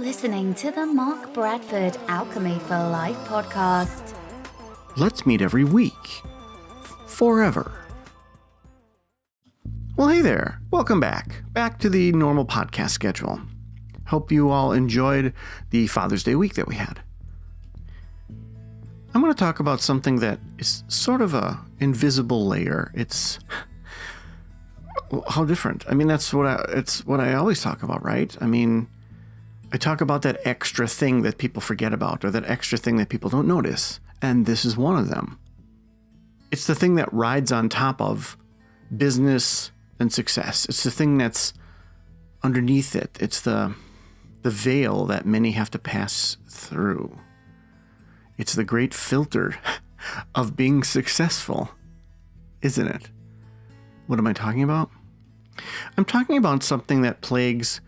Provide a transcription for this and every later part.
listening to the Mark Bradford Alchemy for Life podcast. Let's meet every week. Forever. Well, hey there. Welcome back. Back to the normal podcast schedule. Hope you all enjoyed the Father's Day week that we had. I'm going to talk about something that is sort of a invisible layer. It's how different. I mean, it's what I always talk about, right? I mean, I talk about that extra thing that people forget about, or that extra thing that people don't notice. And this is one of them. It's the thing that rides on top of business and success. It's the thing that's underneath it. It's the veil that many have to pass through. It's the great filter of being successful, isn't it? What am I talking about? I'm talking about something that plagues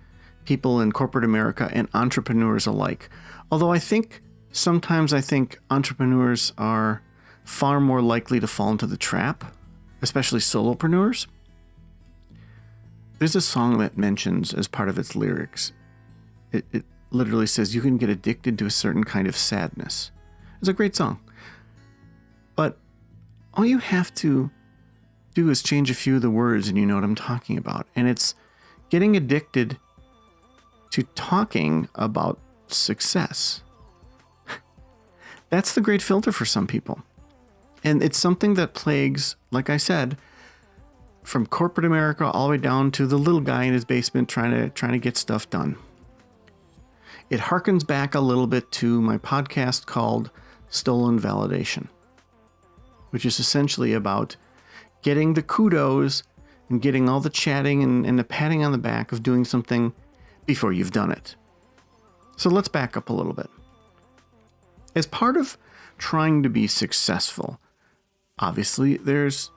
people in corporate America and entrepreneurs alike. Although sometimes I think entrepreneurs are far more likely to fall into the trap, especially solopreneurs. There's a song that mentions as part of its lyrics, it literally says you can get addicted to a certain kind of sadness. It's a great song. But all you have to do is change a few of the words and you know what I'm talking about. And it's getting addicted to talking about success. That's the great filter for some people. And it's something that plagues, like I said, from corporate America all the way down to the little guy in his basement trying to get stuff done. It harkens back a little bit to my podcast called Stolen Validation, which is essentially about getting the kudos and getting all the chatting and the patting on the back of doing something before you've done it. So let's back up a little bit. As part of trying to be successful, obviously there's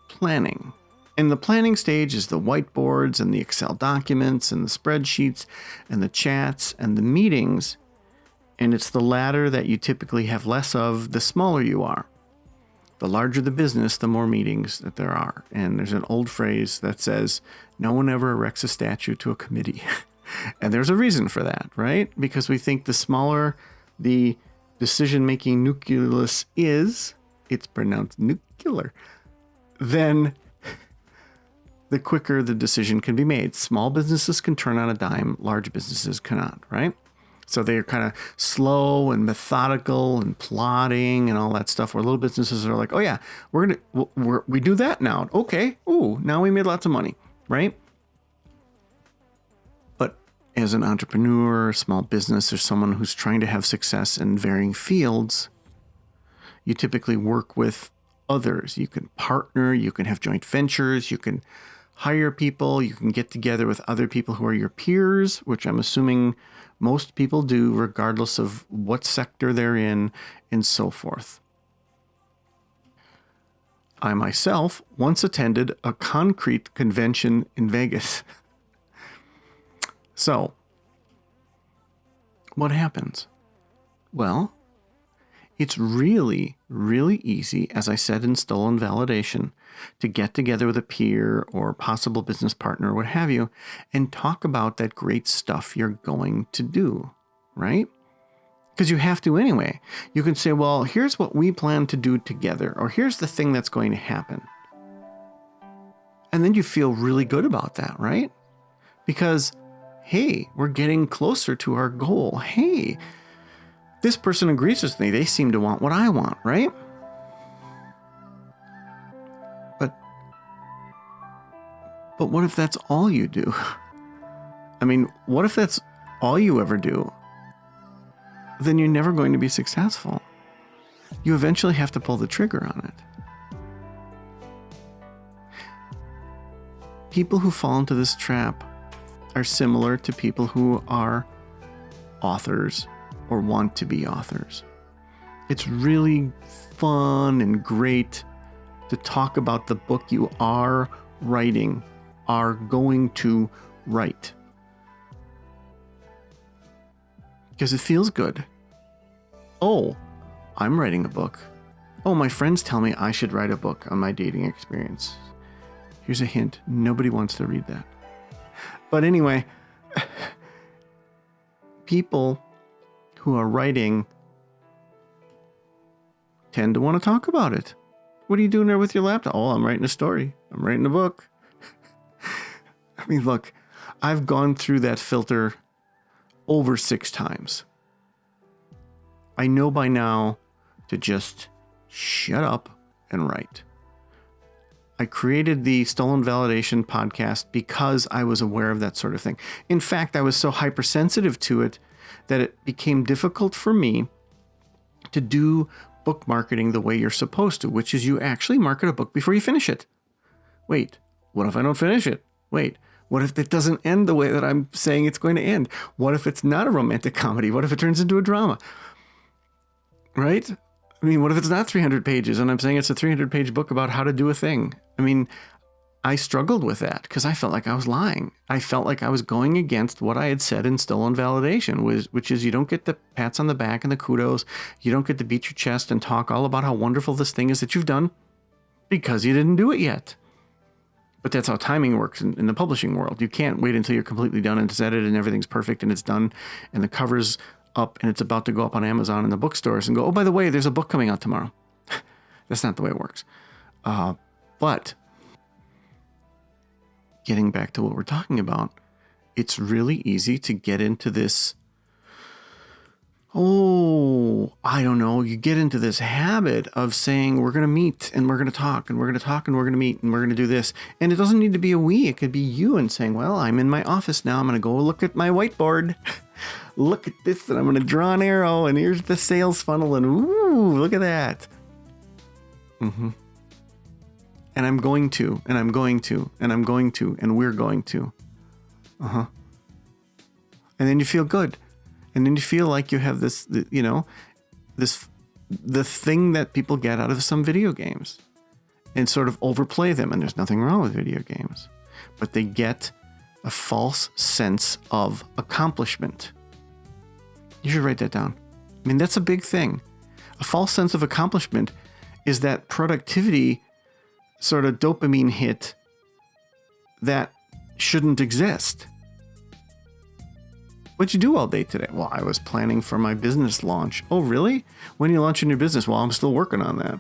planning. And the planning stage is the whiteboards and the Excel documents and the spreadsheets and the chats and the meetings. And it's the latter that you typically have less of the smaller you are. The larger the business, the more meetings that there are. And there's an old phrase that says, no one ever erects a statue to a committee. And there's a reason for that, right? Because we think the smaller the decision-making nucleus is, it's pronounced nuclear, then the quicker the decision can be made. Small businesses can turn on a dime, large businesses cannot, right? So they're kind of slow and methodical and plotting and all that stuff, where little businesses are like, oh yeah, we do that now. Okay. Ooh, now we made lots of money, right? But as an entrepreneur, small business, or someone who's trying to have success in varying fields, you typically work with others. You can partner, you can have joint ventures, you can hire people, you can get together with other people who are your peers, which I'm assuming most people do, regardless of what sector they're in, and so forth. I myself once attended a concrete convention in Vegas. So, what happens? Well, it's really, really easy, as I said in Stolen Validation, to get together with a peer or possible business partner or what have you, and talk about that great stuff you're going to do, right? Because you have to anyway. You can say, well, here's what we plan to do together, or here's the thing that's going to happen. And then you feel really good about that, right? Because, hey, we're getting closer to our goal. Hey, this person agrees with me. They seem to want what I want, right? But what if that's all you do? I mean, what if that's all you ever do? Then you're never going to be successful. You eventually have to pull the trigger on it. People who fall into this trap are similar to people who are authors or want to be authors. It's really fun and great to talk about the book you are writing, are going to write. Because it feels good. Oh, I'm writing a book. Oh, my friends tell me I should write a book on my dating experience. Here's a hint. Nobody wants to read that. But anyway, people who are writing tend to want to talk about it. What are you doing there with your laptop? Oh, I'm writing a story. I'm writing a book. I mean, look, I've gone through that filter over 6 times. I know by now to just shut up and write. I created the Stolen Validation podcast because I was aware of that sort of thing. In fact, I was so hypersensitive to it that it became difficult for me to do book marketing the way you're supposed to, which is you actually market a book before you finish it. Wait, what if I don't finish it? Wait, what if it doesn't end the way that I'm saying it's going to end? What if it's not a romantic comedy? What if it turns into a drama? Right? I mean, what if it's not 300 pages and I'm saying it's a 300-page book about how to do a thing? I mean, I struggled with that because I felt like I was lying. I felt like I was going against what I had said in Stolen Validation, which is you don't get the pats on the back and the kudos. You don't get to beat your chest and talk all about how wonderful this thing is that you've done because you didn't do it yet. But that's how timing works in the publishing world. You can't wait until you're completely done and it's edited and everything's perfect and it's done and the cover's up and it's about to go up on Amazon and the bookstores and go, oh, by the way, there's a book coming out tomorrow. That's not the way it works. But getting back to what we're talking about, it's really easy to get into this, I don't know, you get into this habit of saying we're going to meet and we're going to talk and we're going to talk and we're going to meet and we're going to do this. And it doesn't need to be a we, it could be you and saying, well, I'm in my office now. I'm going to go look at my whiteboard. Look at this and I'm going to draw an arrow and here's the sales funnel and ooh, look at that. And I'm going to, and I'm going to, and I'm going to, and we're going to. And then you feel good. And then you feel like you have this, the thing that people get out of some video games and sort of overplay them. And there's nothing wrong with video games, but they get a false sense of accomplishment. You should write that down. I mean, that's a big thing. A false sense of accomplishment is that productivity sort of dopamine hit that shouldn't exist. What'd you do all day today? Well, I was planning for my business launch. Oh, really? When are you launching your business? Well, I'm still working on that.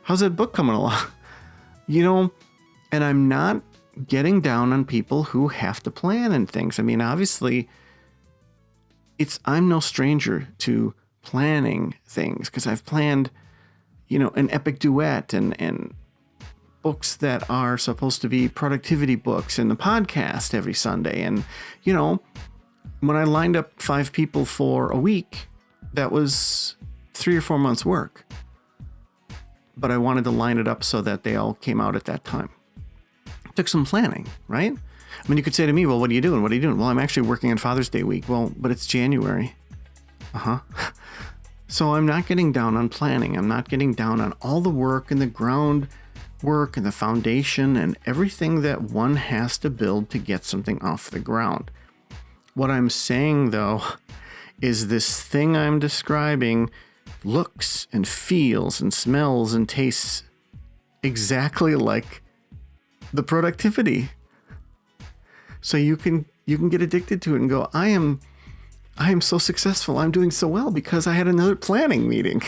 How's that book coming along? And I'm not getting down on people who have to plan and things. I mean, obviously, I'm no stranger to planning things because I've planned, an epic duet and books that are supposed to be productivity books and the podcast every Sunday. And, when I lined up 5 people for a week, that was 3 or 4 months work. But I wanted to line it up so that they all came out at that time. It took some planning, right? I mean, you could say to me, well, what are you doing? What are you doing? Well, I'm actually working on Father's Day week. Well, but it's January. So I'm not getting down on planning. I'm not getting down on all the work and the ground work and the foundation and everything that one has to build to get something off the ground. What I'm saying, though, is this thing I'm describing looks and feels and smells and tastes exactly like the productivity. So you can get addicted to it and go, I am so successful. I'm doing so well because I had another planning meeting.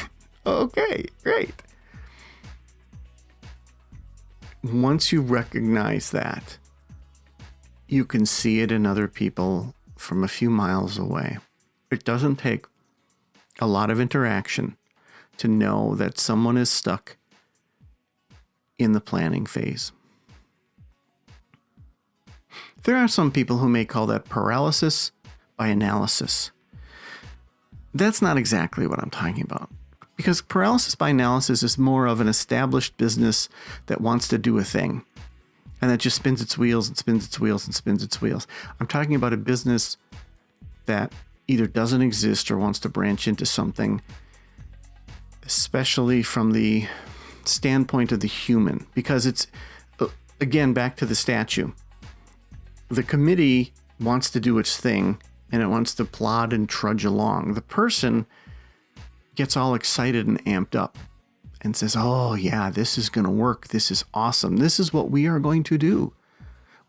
Okay, great. Once you recognize that, you can see it in other people from a few miles away. It doesn't take a lot of interaction to know that someone is stuck in the planning phase. There are some people who may call that paralysis by analysis. That's not exactly what I'm talking about. Because paralysis by analysis is more of an established business that wants to do a thing. And that just spins its wheels and spins its wheels and spins its wheels. I'm talking about a business that either doesn't exist or wants to branch into something, especially from the standpoint of the human. Because it's, again, back to the statue. The committee wants to do its thing, and it wants to plod and trudge along. The person gets all excited and amped up and says, oh, yeah, this is going to work. This is awesome. This is what we are going to do,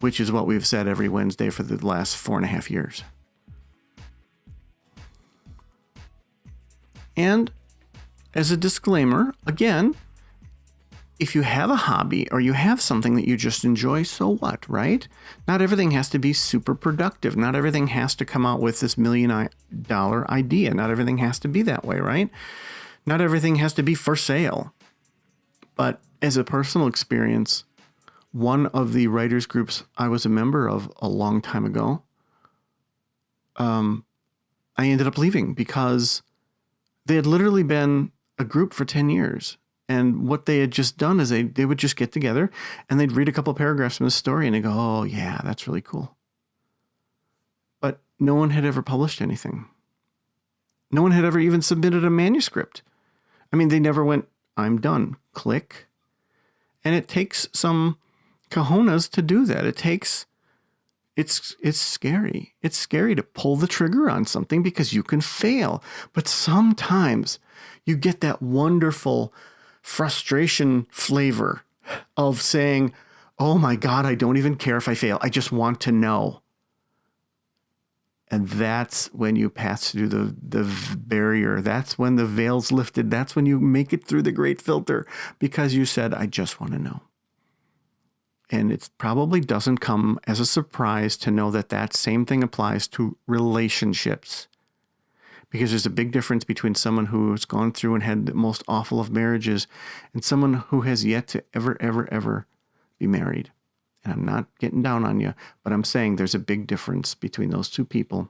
which is what we've said every Wednesday for the last 4.5 years. And as a disclaimer, again, if you have a hobby or you have something that you just enjoy, so what, right? Not everything has to be super productive. Not everything has to come out with this $1 million idea. Not everything has to be that way, right? Not everything has to be for sale. But as a personal experience, one of the writers groups I was a member of a long time ago, I ended up leaving because they had literally been a group for 10 years. And what they had just done is they would just get together and they'd read a couple of paragraphs from the story and they go, oh, yeah, that's really cool. But no one had ever published anything. No one had ever even submitted a manuscript. I mean, they never went, I'm done, click. And it takes some cojones to do that. It's scary. It's scary to pull the trigger on something because you can fail. But sometimes you get that wonderful frustration flavor of saying, oh my God, I don't even care if I fail. I just want to know. And that's when you pass through the barrier. That's when the veil's lifted. That's when you make it through the great filter because you said, I just want to know. And it probably doesn't come as a surprise to know that that same thing applies to relationships. Because there's a big difference between someone who has gone through and had the most awful of marriages and someone who has yet to ever be married. And I'm not getting down on you, but I'm saying there's a big difference between those two people.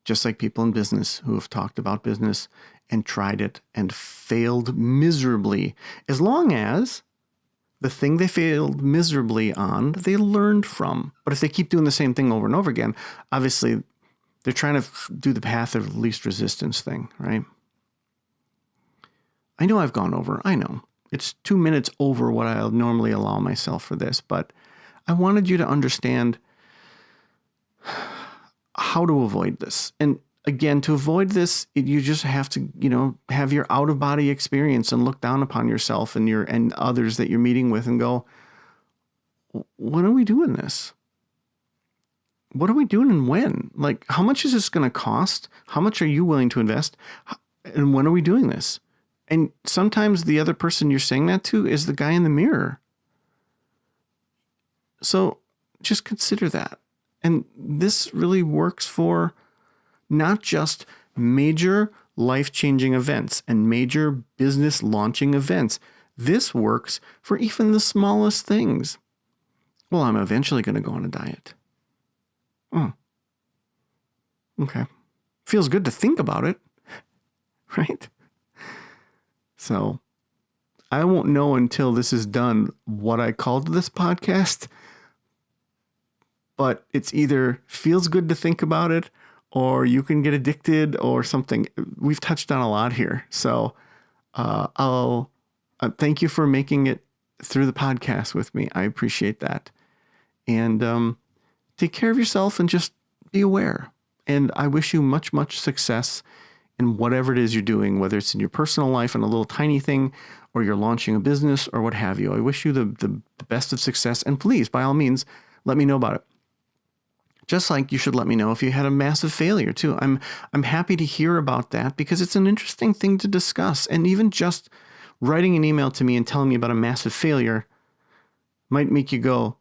Just like people in business who have talked about business and tried it and failed miserably. As long as the thing they failed miserably on, they learned from. But if they keep doing the same thing over and over again, obviously they're trying to do the path of least resistance thing, right? I know I've gone over. I know. It's 2 minutes over what I'll normally allow myself for this, but I wanted you to understand how to avoid this. And again, to avoid this, you just have to, have your out-of-body experience and look down upon yourself and others that you're meeting with and go, when are we doing this? What are we doing and when? Like, how much is this going to cost? How much are you willing to invest? And when are we doing this? And sometimes the other person you're saying that to is the guy in the mirror. So just consider that. And this really works for not just major life-changing events and major business launching events. This works for even the smallest things. Well, I'm eventually going to go on a diet. Oh, okay. Feels good to think about it, right? So I won't know until this is done what I called this podcast, but it's either feels good to think about it or you can get addicted or something. We've touched on a lot here. So I'll thank you for making it through the podcast with me. I appreciate that. And take care of yourself and just be aware. And I wish you much, much success in whatever it is you're doing, whether it's in your personal life and a little tiny thing, or you're launching a business or what have you. I wish you the best of success. And please, by all means, let me know about it. Just like you should let me know if you had a massive failure too. I'm happy to hear about that because it's an interesting thing to discuss. And even just writing an email to me and telling me about a massive failure might make you go,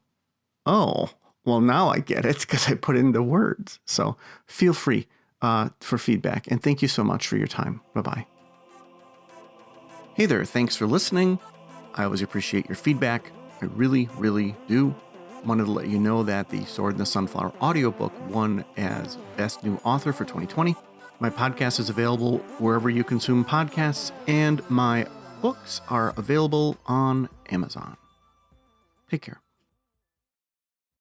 oh, well, now I get it because I put it into words. So feel free for feedback. And thank you so much for your time. Bye-bye. Hey there. Thanks for listening. I always appreciate your feedback. I really, really do. Wanted to let you know that the Sword and the Sunflower audiobook won as Best New Author for 2020. My podcast is available wherever you consume podcasts, and my books are available on Amazon. Take care.